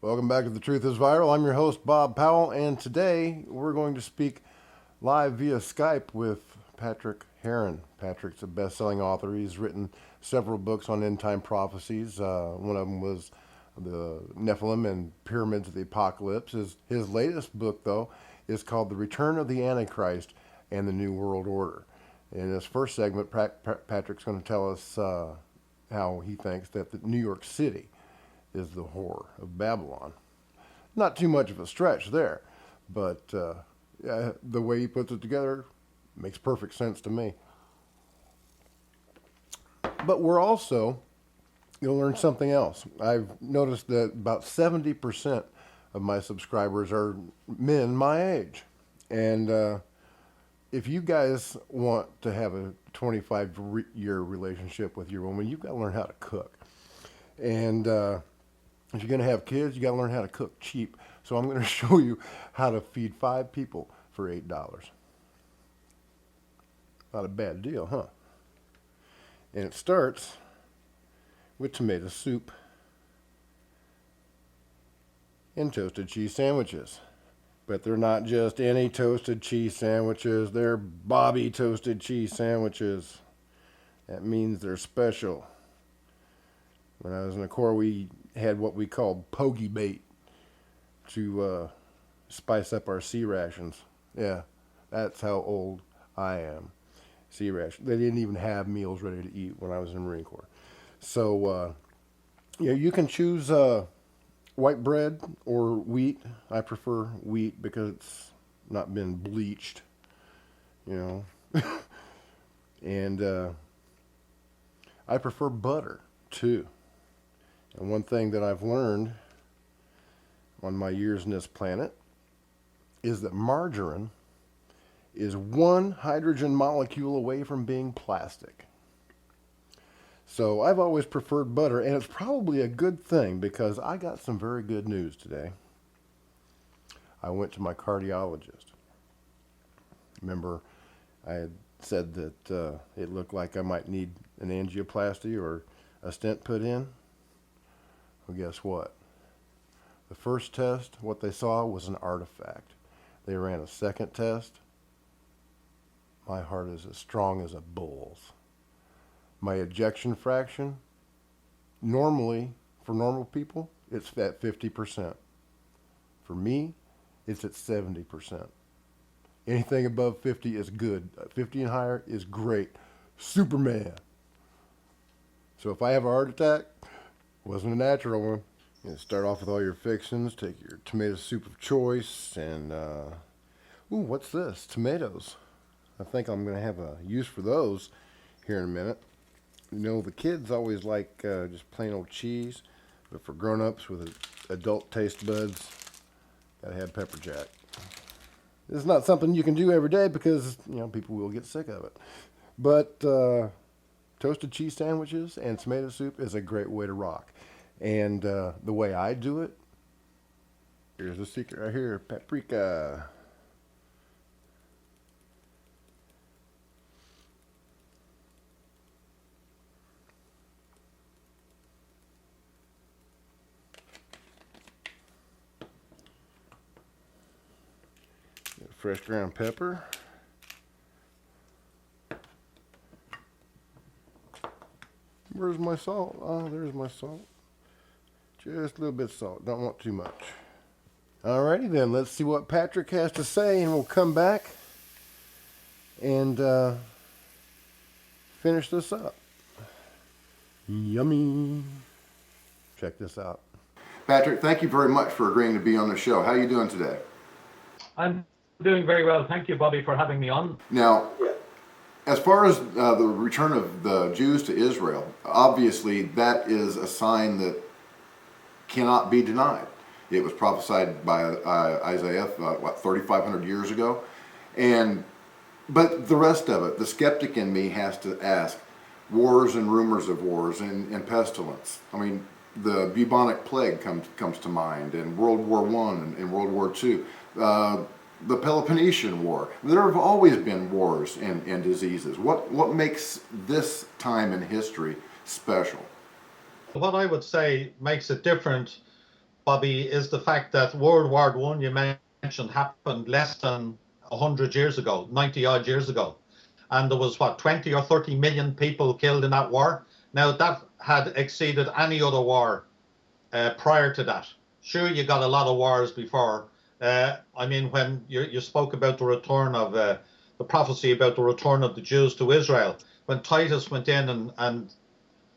Welcome back to The Truth is Viral. I'm your host, Bob Powell, and today we're going to speak live via Skype with Patrick Heron. Patrick's a best-selling author. He's written several books on end-time prophecies. One of them was The Nephilim and Pyramids of the Apocalypse. His latest book, though, is called The Return of the Antichrist and the New World Order. In this first segment, Patrick's going to tell us how he thinks that the New York City is the whore of Babylon. Not too much of a stretch there, but the way he puts it together makes perfect sense to me. But we're also going to learn something else. I've noticed that about 70% of my subscribers are men my age. And if you guys want to have a 25-year relationship with your woman, you've got to learn how to cook. And if you're going to have kids, you got to learn how to cook cheap. So I'm going to show you how to feed 5 people for $8. Not a bad deal, huh? And it starts with tomato soup and toasted cheese sandwiches. But they're not just any toasted cheese sandwiches. They're Bobby toasted cheese sandwiches. That means they're special. When I was in the Corps, we had what we called pogey bait to spice up our sea rations. Yeah, that's how old I am. Sea rations. They didn't even have meals ready to eat when I was in the Marine Corps. So, you can choose white bread or wheat. I prefer wheat because it's not been bleached, you know. And I prefer butter, too. And one thing that I've learned on my years in this planet is that margarine is one hydrogen molecule away from being plastic. So I've always preferred butter, and it's probably a good thing because I got some very good news today. I went to my cardiologist. Remember, I had said that it looked like I might need an angioplasty or a stent put in. Well, guess what? The first test, what they saw was an artifact. They ran a second test. My heart is as strong as a bull's. My ejection fraction, normally, for normal people, it's at 50%. For me, it's at 70%. Anything above 50 is good. 50 and higher is great. Superman. So if I have a heart attack, wasn't a natural one. You know, start off with all your fixings. Take your tomato soup of choice, and ooh, what's this? Tomatoes. I think I'm going to have a use for those here in a minute. You know, the kids always like just plain old cheese, but for grown-ups with adult taste buds, gotta have pepper jack. This is not something you can do every day because people will get sick of it. But toasted cheese sandwiches and tomato soup is a great way to rock. And the way I do it, here's the secret right here, paprika. Fresh ground pepper. Where's my salt? Oh, there's my salt. Just a little bit of salt. Don't want too much. Alrighty then, let's see what Patrick has to say, and we'll come back and finish this up. Yummy. Check this out. Patrick, thank you very much for agreeing to be on the show. How are you doing today? I'm doing very well. Thank you, Bobby, for having me on. Now, as far as the return of the Jews to Israel, obviously that is a sign that cannot be denied. It was prophesied by Isaiah, 3,500 years ago? But the rest of it, the skeptic in me has to ask, wars and rumors of wars and pestilence. I mean, the bubonic plague comes to mind, and World War I and World War II. The Peloponnesian War. There have always been wars and diseases. What makes this time in history special? What I would say makes it different, Bobby, is the fact that World War One, you mentioned, happened less than 100 years ago, 90 odd years ago. And there was, what, 20 or 30 million people killed in that war. Now, that had exceeded any other war prior to that. Sure, you got a lot of wars before. I mean, when you spoke about the return of the prophecy about the return of the Jews to Israel, when Titus went in and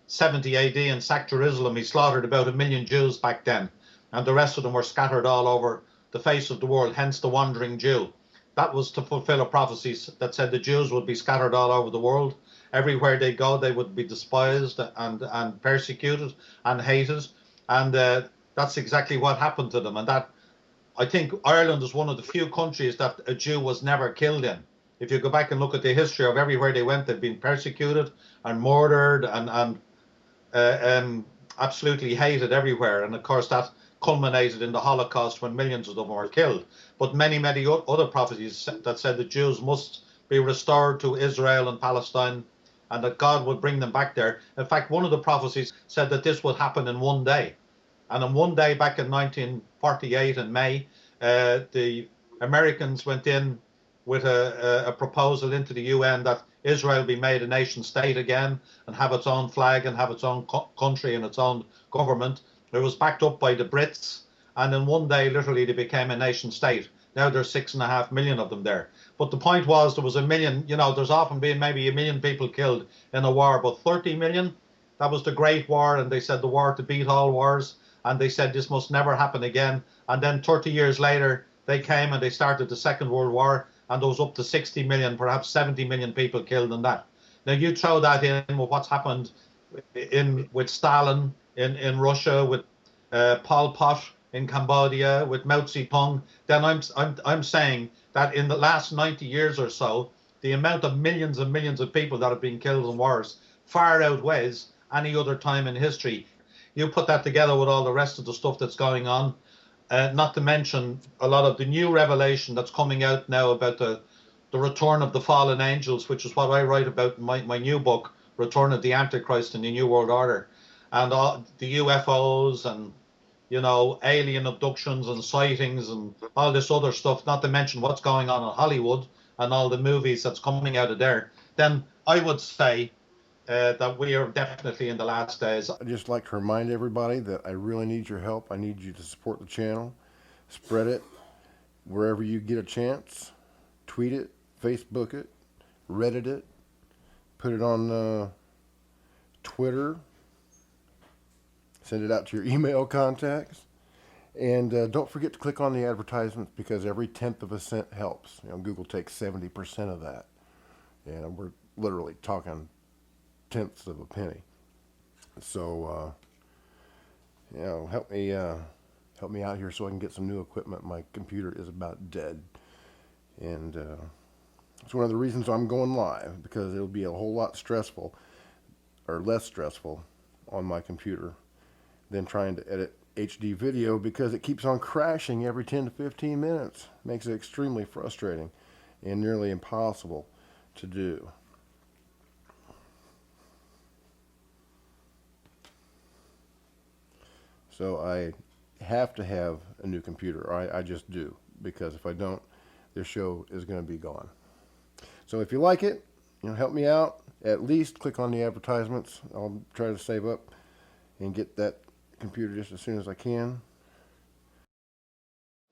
70 AD and sacked Jerusalem, he slaughtered about 1 million Jews back then, and the rest of them were scattered all over the face of the world, hence the wandering Jew. That was to fulfill a prophecy that said the Jews would be scattered all over the world. Everywhere they go, they would be despised and persecuted and hated. And that's exactly what happened to them. And that, I think Ireland is one of the few countries that a Jew was never killed in. If you go back and look at the history of everywhere they went, they've been persecuted and murdered and absolutely hated everywhere. And of course, that culminated in the Holocaust when millions of them were killed. But many other prophecies that said the Jews must be restored to Israel and Palestine, and that God would bring them back there. In fact, one of the prophecies said that this would happen in one day. And in one day, back in 1948 in May, the Americans went in with a proposal into the UN that Israel be made a nation state again and have its own flag and have its own country and its own government. It was backed up by the Brits, and in one day, literally, they became a nation state. Now there's 6.5 million of them there. But the point was, there was 1 million, you know, there's often been maybe 1 million people killed in a war, but 30 million, that was the Great War, and they said the war to beat all wars, and they said this must never happen again. And then 30 years later, they came and they started the Second World War, and there was up to 60 million, perhaps 70 million people killed in that. Now you throw that in with what's happened with Stalin in Russia, with Pol Pot in Cambodia, with Mao Zedong, then I'm saying that in the last 90 years or so, the amount of millions and millions of people that have been killed in wars far outweighs any other time in history. You put that together with all the rest of the stuff that's going on, not to mention a lot of the new revelation that's coming out now about the return of the fallen angels, which is what I write about in my new book, Return of the Antichrist and the New World Order, and all the UFOs and, you know, alien abductions and sightings and all this other stuff, not to mention what's going on in Hollywood and all the movies that's coming out of there, then I would say that we are definitely in the last days. I'd just like to remind everybody that I really need your help. I need you to support the channel, spread it wherever you get a chance, tweet it, Facebook it, Reddit it, put it on Twitter, send it out to your email contacts, and don't forget to click on the advertisements, because every 1/10 of a cent helps. You know, Google takes 70% of that, and we're literally talking 1/10 of a penny. So, you know, help me out here so I can get some new equipment. My computer is about dead, and it's one of the reasons I'm going live, because it'll be a whole lot stressful, or less stressful, on my computer than trying to edit HD video, because it keeps on crashing every 10 to 15 minutes. Makes it extremely frustrating and nearly impossible to do. So I have to have a new computer, or I just do, because if I don't, this show is going to be gone. So if you like it, you know, help me out. At least click on the advertisements. I'll try to save up and get that computer just as soon as I can.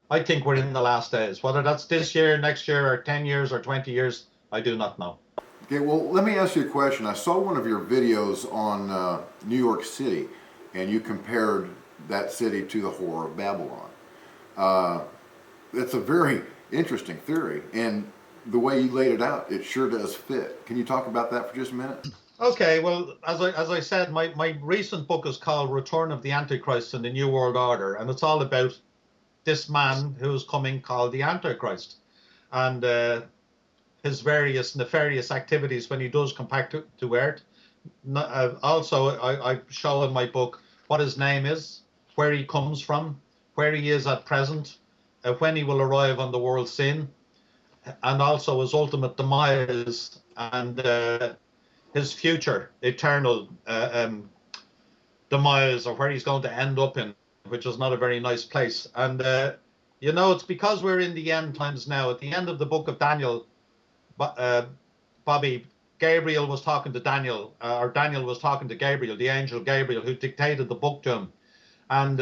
I think we're in the last days. Whether that's this year, next year, or 10 years, or 20 years, I do not know. Okay, well, let me ask you a question. I saw one of your videos on New York City, and you compared that city to the Whore of Babylon. That's a very interesting theory, and the way you laid it out, it sure does fit. Can you talk about that for just a minute? Okay, well, as I said, my recent book is called Return of the Antichrist and the New World Order, and it's all about this man who's coming called the Antichrist, and his various nefarious activities when he does come back to Earth. Also, I show in my book what his name is, where he comes from, where he is at present, when he will arrive on the world scene, and also his ultimate demise and his future eternal demise, or where he's going to end up in. which is not a very nice place. And, it's because we're in the end times now. At the end of the book of Daniel, Bobby, Gabriel was talking to Daniel, or Daniel was talking to Gabriel, the angel Gabriel, who dictated the book to him. And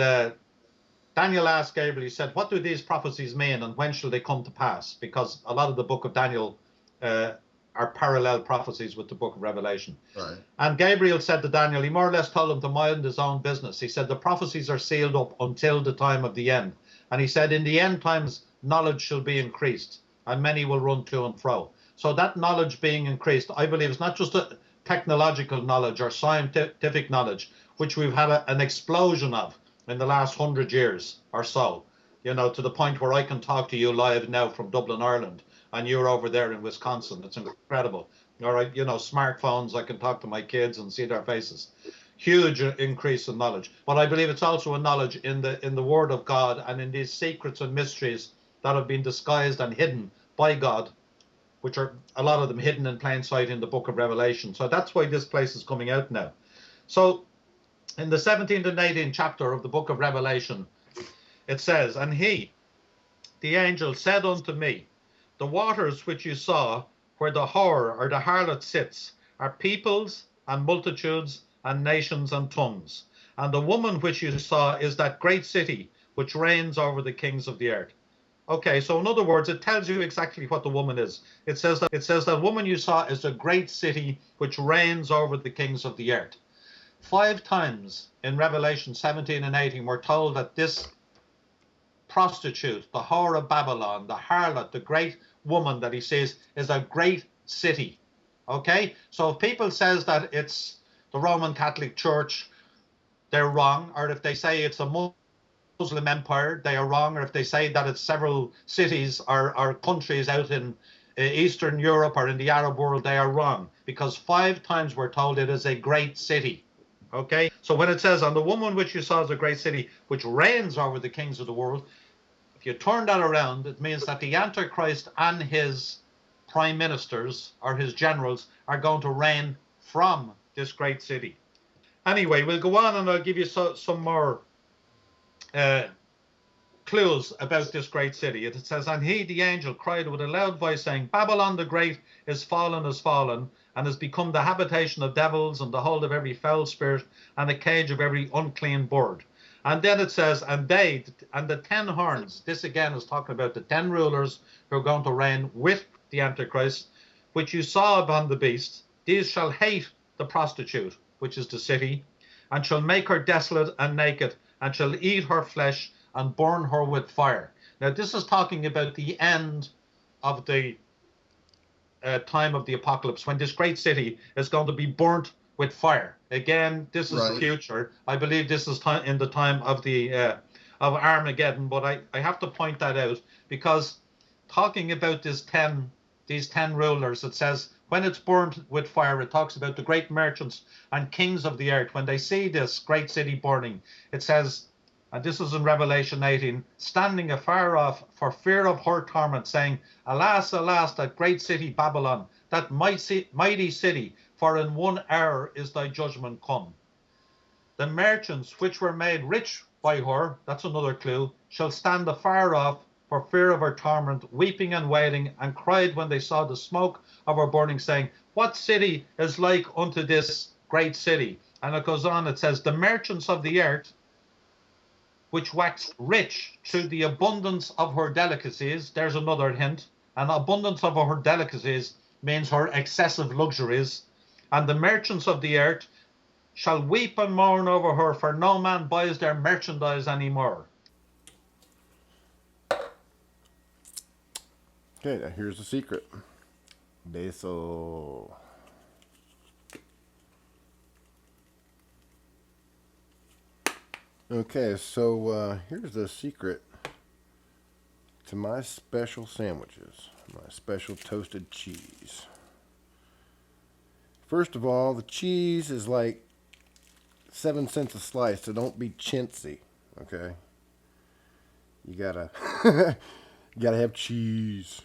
Daniel asked Gabriel, he said, what do these prophecies mean and when shall they come to pass? Because a lot of the book of Daniel are parallel prophecies with the book of Revelation. Right. And Gabriel said to Daniel, he more or less told him to mind his own business. He said, the prophecies are sealed up until the time of the end. And he said, in the end times, knowledge shall be increased and many will run to and fro. So that knowledge being increased, I believe, is not just a technological knowledge or scientific knowledge, which we've had an explosion of in the last 100 years or so, to the point where I can talk to you live now from Dublin, Ireland, and you're over there in Wisconsin. It's incredible. All right, smartphones, I can talk to my kids and see their faces. Huge increase in knowledge. But I believe it's also a knowledge in the Word of God and in these secrets and mysteries that have been disguised and hidden by God, which are a lot of them hidden in plain sight in the book of Revelation. So that's why this place is coming out now. So in the 17th and 18th chapter of the book of Revelation, it says, and he, the angel, said unto me, the waters which you saw, where the whore or the harlot sits, are peoples and multitudes and nations and tongues. And the woman which you saw is that great city which reigns over the kings of the earth. Okay, so in other words, it tells you exactly what the woman is. It says that woman you saw is a great city which reigns over the kings of the earth. 5 times in Revelation 17 and 18, we're told that this prostitute, the whore of Babylon, the harlot, the great woman that he says is a great city. Okay, so if people says that it's the Roman Catholic Church, they're wrong. Or if they say it's a Muslim empire, they are wrong. Or if they say that it's several cities or countries out in Eastern Europe or in the Arab world, they are wrong. Because 5 times we're told it is a great city. Okay, so when it says, on the woman which you saw is a great city, which reigns over the kings of the world, if you turn that around, it means that the Antichrist and his prime ministers or his generals are going to reign from this great city. Anyway, we'll go on and I'll give you some more clues about this great city. It says, and he, the angel, cried with a loud voice, saying, Babylon the Great is fallen, and has become the habitation of devils, and the hold of every foul spirit, and the cage of every unclean bird. And then it says, and the 10 horns, this again is talking about the 10 rulers who are going to reign with the Antichrist, which you saw upon the beast, these shall hate the prostitute, which is the city, and shall make her desolate and naked, and shall eat her flesh, and burn her with fire. Now, this is talking about the end of the time of the apocalypse, when this great city is going to be burnt with fire. Again, this is the future. I believe this is in the time of the of Armageddon, but I have to point that out because talking about these 10 rulers, it says when it's burnt with fire, it talks about the great merchants and kings of the earth. When they see this great city burning, it says, and this is in Revelation 18, standing afar off for fear of her torment, saying, alas, alas, that great city Babylon, that mighty city, for in 1 hour is thy judgment come. The merchants which were made rich by her, that's another clue, shall stand afar off for fear of her torment, weeping and wailing, and cried when they saw the smoke of her burning, saying, what city is like unto this great city? And it goes on, it says, the merchants of the earth, which waxed rich through the abundance of her delicacies. There's another hint. An abundance of her delicacies means her excessive luxuries. And the merchants of the earth shall weep and mourn over her, for no man buys their merchandise anymore. Okay, now here's the secret. Beso. Okay, so here's the secret to my special sandwiches, my special toasted cheese. First of all, the cheese is like 7 cents a slice, so don't be chintzy, okay? You gotta, you gotta have cheese.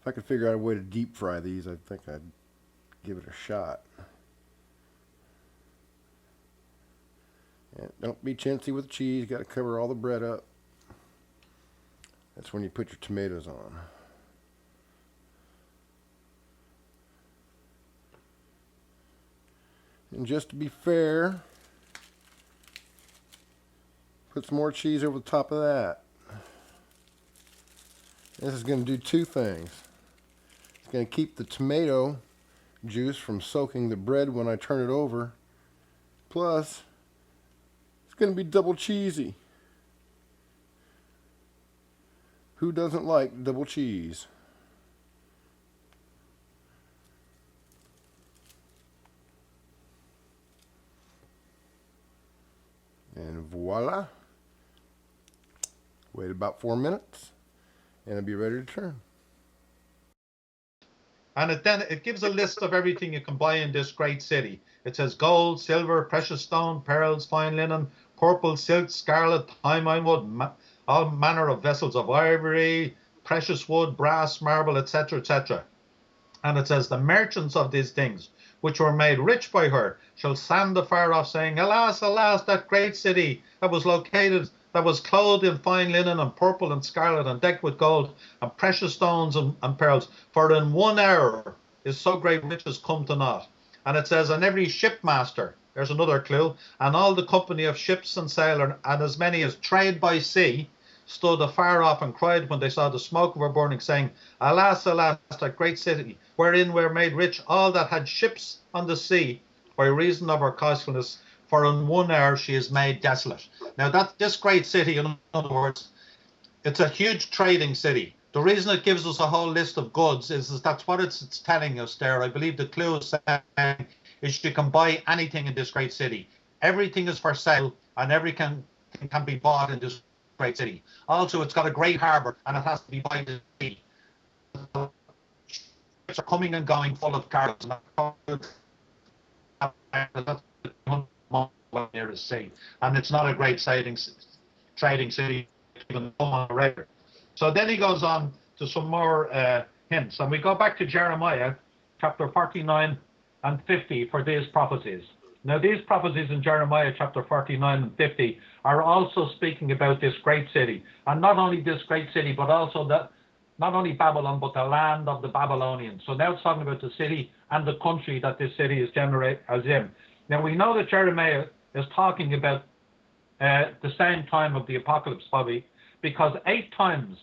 If I could figure out a way to deep fry these, I think I'd give it a shot. And don't be chintzy with cheese. Got to cover all the bread up. That's when you put your tomatoes on. And just to be fair, put some more cheese over the top of that. This is going to do two things. It's going to keep the tomato juice from soaking the bread when I turn it over. Plus, it's going to be double cheesy. Who doesn't like double cheese? And voila. Wait about 4 minutes and it'll be ready to turn. And it gives a list of everything you can buy in this great city. It says gold, silver, precious stone, pearls, fine linen, purple, silk, scarlet, thyme wood, all manner of vessels of ivory, precious wood, brass, marble, etc., etc. And it says, the merchants of these things, which were made rich by her, shall stand afar off, saying, alas, alas, that great city that was located, that was clothed in fine linen and purple and scarlet and decked with gold and precious stones and pearls, for in 1 hour is so great riches come to naught. And it says, and every shipmaster, there's another clue, and all the company of ships and sailors, and as many as trade by sea, stood afar off and cried when they saw the smoke of her burning, saying, alas, alas, that great city, wherein were made rich all that had ships on the sea, by reason of her costliness, for in 1 hour she is made desolate. Now this great city, in other words, it's a huge trading city. The reason it gives us a whole list of goods is that's what it's telling us there. I believe the clue is saying is you can buy anything in this great city. Everything is for sale and everything can be bought in this great city. Also, it's got a great harbour and it has to be by the sea. Ships are coming and going full of cargoes. Near the sea, and it's not a great trading city even on the record. So then he goes on to some more hints, and we go back to Jeremiah chapter 49 and 50 for these prophecies. Now these prophecies in Jeremiah chapter 49 and 50 are also speaking about this great city, and not only this great city, but also that not only Babylon, but the land of the Babylonians. So now it's talking about the city and the country that this city is in. Now we know that Jeremiah is talking about the same time of the apocalypse, Bobby, because 8 times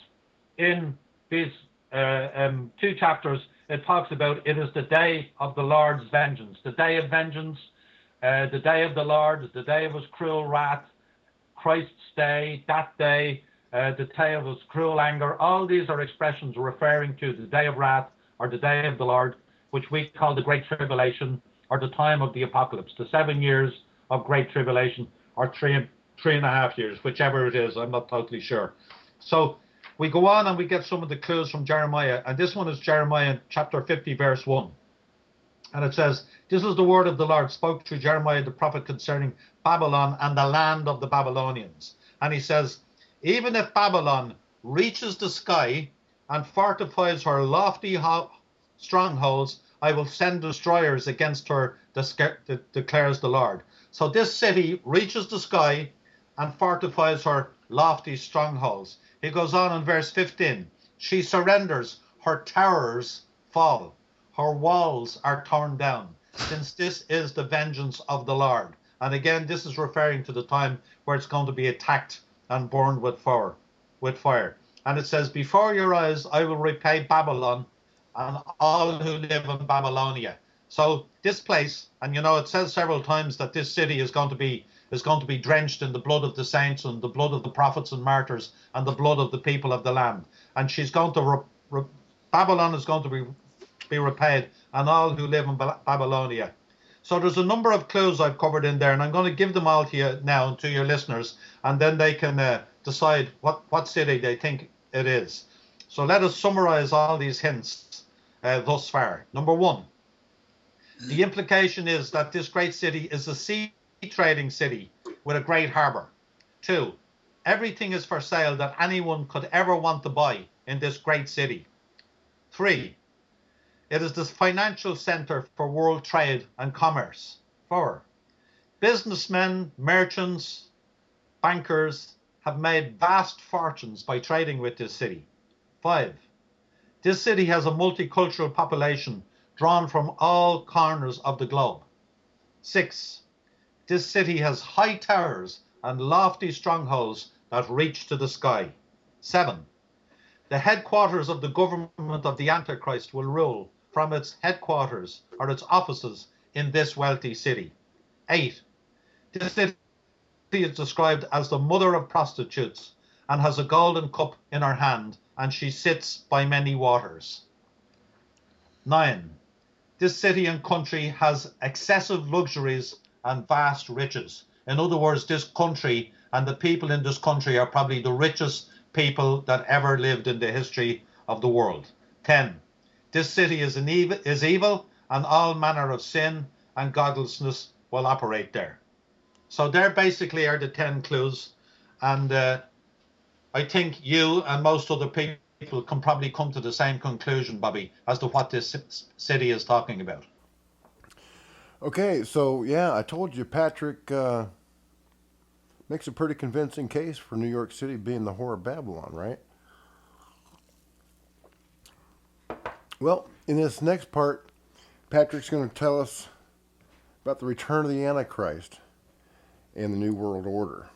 in these 2 chapters it talks about it is the day of the Lord's vengeance, the day of vengeance, the day of the Lord, the day of his cruel wrath, Christ's day, that day, the day of his cruel anger. All these are expressions referring to the day of wrath or the day of the Lord, which we call the Great Tribulation or the time of the apocalypse, the 7 years of Great Tribulation, or 3.5 years, whichever it is, I'm not totally sure. So we go on and we get some of the clues from Jeremiah, and this one is Jeremiah chapter 50, verse 1. And it says, this is the word of the Lord spoke through Jeremiah the prophet concerning Babylon and the land of the Babylonians. And he says, even if Babylon reaches the sky and fortifies her lofty strongholds, I will send destroyers against her, declares the Lord. So this city reaches the sky and fortifies her lofty strongholds. He goes on in verse 15. She surrenders, her towers fall, her walls are torn down, since this is the vengeance of the Lord. And again, this is referring to the time where it's going to be attacked and burned with fire. And it says, before your eyes I will repay Babylon and all who live in Babylonia. So this place, and you know, it says several times that this city is going to be drenched in the blood of the saints and the blood of the prophets and martyrs and the blood of the people of the land. And she's going to Babylon is going to be repaid, and all who live in Babylonia. So there's a number of clues I've covered in there, and I'm going to give them all to you now, to your listeners, and then they can decide what city they think it is. So let us summarize all these hints thus far. Number 1, the implication is that this great city is a sea trading city with a great harbour. 2, everything is for sale that anyone could ever want to buy in this great city. 3, it is the financial centre for world trade and commerce. 4, Businessmen, merchants, bankers have made vast fortunes by trading with this city. 5. This city has a multicultural population drawn from all corners of the globe. 6. This city has high towers and lofty strongholds that reach to the sky. 7. The headquarters of the government of the Antichrist will rule from its headquarters or its offices in this wealthy city. 8. This city is described as the mother of prostitutes and has a golden cup in her hand, and she sits by many waters. 9. This city and country has excessive luxuries and vast riches. In other words, this country and the people in this country are probably the richest people that ever lived in the history of the world. 10. This city is evil, and all manner of sin and godlessness will operate there. So there basically are the 10 clues, and I think you and most other people can probably come to the same conclusion, Bobby, as to what this city is talking about. Okay, so yeah, I told you Patrick makes a pretty convincing case for New York City being the whore of Babylon, right? Well, in this next part, Patrick's going to tell us about the return of the Antichrist and the New World Order.